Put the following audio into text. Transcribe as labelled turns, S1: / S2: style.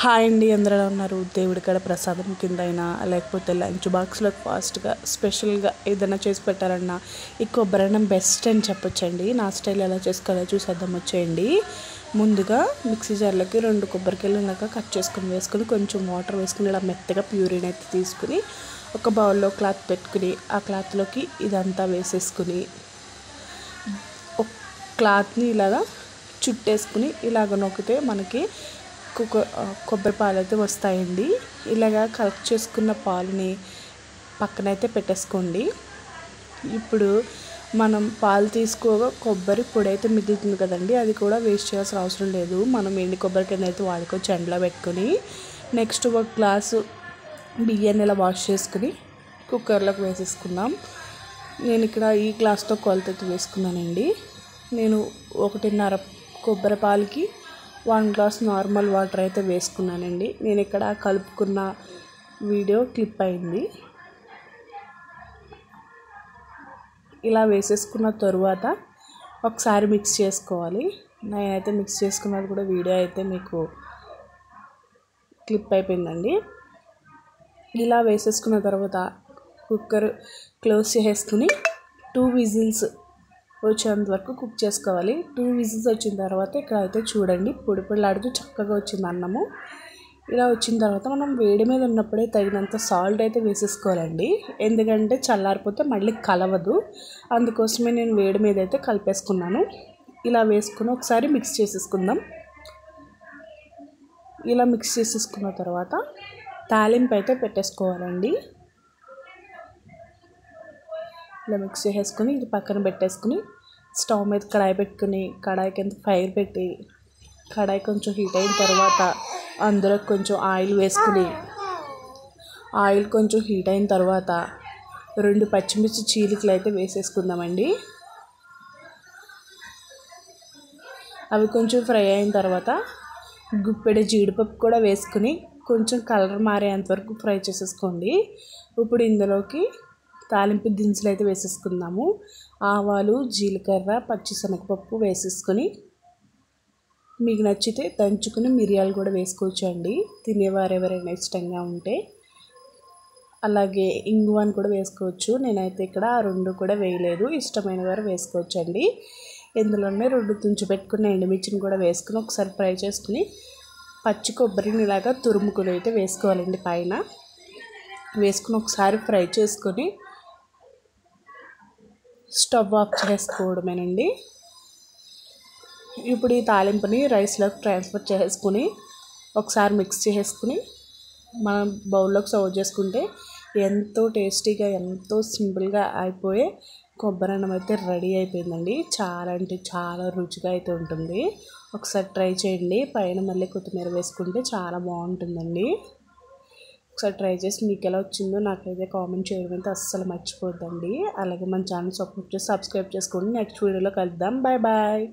S1: Hi అండి, అందరూ ఎలా ఉన్నారు? దేవుడి కాడ ప్రసాదం కిందైనా లేకపోతే లంచ్ బాక్స్లో ఫాస్ట్గా స్పెషల్గా ఏదైనా చేసి పెట్టాలన్నా ఈ కొబ్బరన్నం బెస్ట్ అని చెప్పొచ్చండి. నా స్టైల్ ఎలా చేసుకోవాలో చూసేద్దాం వచ్చేయండి. ముందుగా మిక్సీ జార్లోకి 2 కొబ్బరికాయలు ఉన్నాక కట్ చేసుకుని వేసుకుని కొంచెం వాటర్ వేసుకుని ఇలా మెత్తగా ప్యూరిన్ అయితే తీసుకుని ఒక బౌల్లో క్లాత్ పెట్టుకుని ఆ క్లాత్లోకి ఇదంతా వేసేసుకుని ఒక క్లాత్ని ఇలాగా చుట్టేసుకుని ఇలాగ నొక్కితే మనకి కొబ్బరి పాలు అయితే వస్తాయండి. ఇలాగా కలెక్ట్ చేసుకున్న పాలని పక్కనైతే పెట్టేసుకోండి. ఇప్పుడు మనం పాలు తీసుకోగా కొబ్బరి పొడి అయితే మిగులుతుంది కదండి, అది కూడా వేస్ట్ చేయాల్సిన అవసరం లేదు. మనం ఎండి కొబ్బరి కింద అయితే వాడుకోవచ్చు ఎండలో పెట్టుకొని. నెక్స్ట్ ఒక గ్లాసు బియ్యాన్ని ఇలా వాష్ చేసుకుని కుక్కర్లోకి వేసేసుకుందాం. నేను ఇక్కడ ఈ గ్లాస్తో కొలత వేసుకున్నానండి. నేను 1.5 కొబ్బరి పాలకి 1 గ్లాస్ నార్మల్ వాటర్ అయితే వేసుకున్నానండి. నేను ఇక్కడ కలుపుకున్న వీడియో క్లిప్ అయింది. ఇలా వేసేసుకున్న తరువాత ఒకసారి మిక్స్ చేసుకోవాలి. నేనైతే మిక్స్ చేసుకున్నది కూడా వీడియో అయితే మీకు క్లిప్ అయిపోయిందండి. ఇలా వేసేసుకున్న తర్వాత కుక్కర్ క్లోజ్ చేసేసుకుని 2 విజిల్స్ వచ్చేంత వరకు కుక్ చేసుకోవాలి. 2 విజిల్స్ వచ్చిన తర్వాత ఇక్కడ అయితే చూడండి పొడి పొడిలాడుతూ చక్కగా వచ్చింది అన్నము. ఇలా వచ్చిన తర్వాత మనం వేడి మీద ఉన్నప్పుడే తగినంత సాల్ట్ అయితే వేసేసుకోవాలండి. ఎందుకంటే చల్లారిపోతే మళ్ళీ కలవదు, అందుకోసమే నేను వేడి మీద అయితే కలిపేసుకున్నాను. ఇలా వేసుకుని ఒకసారి మిక్స్ చేసేసుకుందాం. ఇలా మిక్స్ చేసేసుకున్న తర్వాత తాలింపు అయితే పెట్టేసుకోవాలండి. ఇలా మిక్స్ చేసేసుకుని ఇది పక్కన పెట్టేసుకుని స్టవ్ మీద కడాయి పెట్టుకుని కడాయి కింద ఫైర్ పెట్టి కడాయి కొంచెం హీట్ అయిన తర్వాత అందులో కొంచెం ఆయిల్ వేసుకుని ఆయిల్ కొంచెం హీట్ అయిన తర్వాత 2 పచ్చిమిర్చి చీలికలు అయితే వేసేసుకుందామండి. అవి కొంచెం ఫ్రై అయిన తర్వాత గుప్పెడు జీడిపప్పు కూడా వేసుకుని కొంచెం కలర్ మారేంత వరకు ఫ్రై చేసేసుకోండి. ఇప్పుడు ఇందులోకి తాలింపు దినుసులు అయితే వేసేసుకుందాము. ఆవాలు, జీలకర్ర, పచ్చిశనగపప్పు వేసేసుకొని మీకు నచ్చితే దంచుకుని మిరియాలు కూడా వేసుకోవచ్చు అండి, తినేవారు ఎవరైనా ఇష్టంగా ఉంటే. అలాగే ఇంగువను కూడా వేసుకోవచ్చు. నేనైతే ఇక్కడ 2 కూడా వేయలేదు, ఇష్టమైన వారు వేసుకోవచ్చు అండి. ఇందులోనే 2 తుంచి పెట్టుకున్న ఎండుమిర్చిని కూడా వేసుకుని ఒకసారి ఫ్రై చేసుకుని పచ్చి కొబ్బరిని ఇలాగా తురుముకుని అయితే వేసుకోవాలండి. పైన వేసుకుని ఒకసారి ఫ్రై చేసుకొని స్టవ్ ఆఫ్ చేసుకోవడమేనండి. ఇప్పుడు ఈ తాలింపుని రైస్లోకి ట్రాన్స్ఫర్ చేసుకుని ఒకసారి మిక్స్ చేసుకుని మనం బౌల్లోకి సర్వ్ చేసుకుంటే ఎంతో టేస్టీగా ఎంతో సింపుల్గా అయిపోయే కొబ్బరి అన్నం అయితే రెడీ అయిపోయిందండి. చాలా అంటే చాలా రుచిగా అయితే ఉంటుంది. ఒకసారి ట్రై చేయండి. పైన మళ్ళీ కొత్తిమీర వేసుకుంటే చాలా బాగుంటుందండి. ఒకసారి ట్రై చేసి మీకు ఎలా వచ్చిందో నాకైతే కామెంట్ చేయడం అయితే అస్సలు మర్చిపోద్దండి. అలాగే మన ఛానల్ సపోర్ట్ చేసి సబ్స్క్రైబ్ చేసుకోండి. నెక్స్ట్ వీడియోలో కలుద్దాం. Bye bye.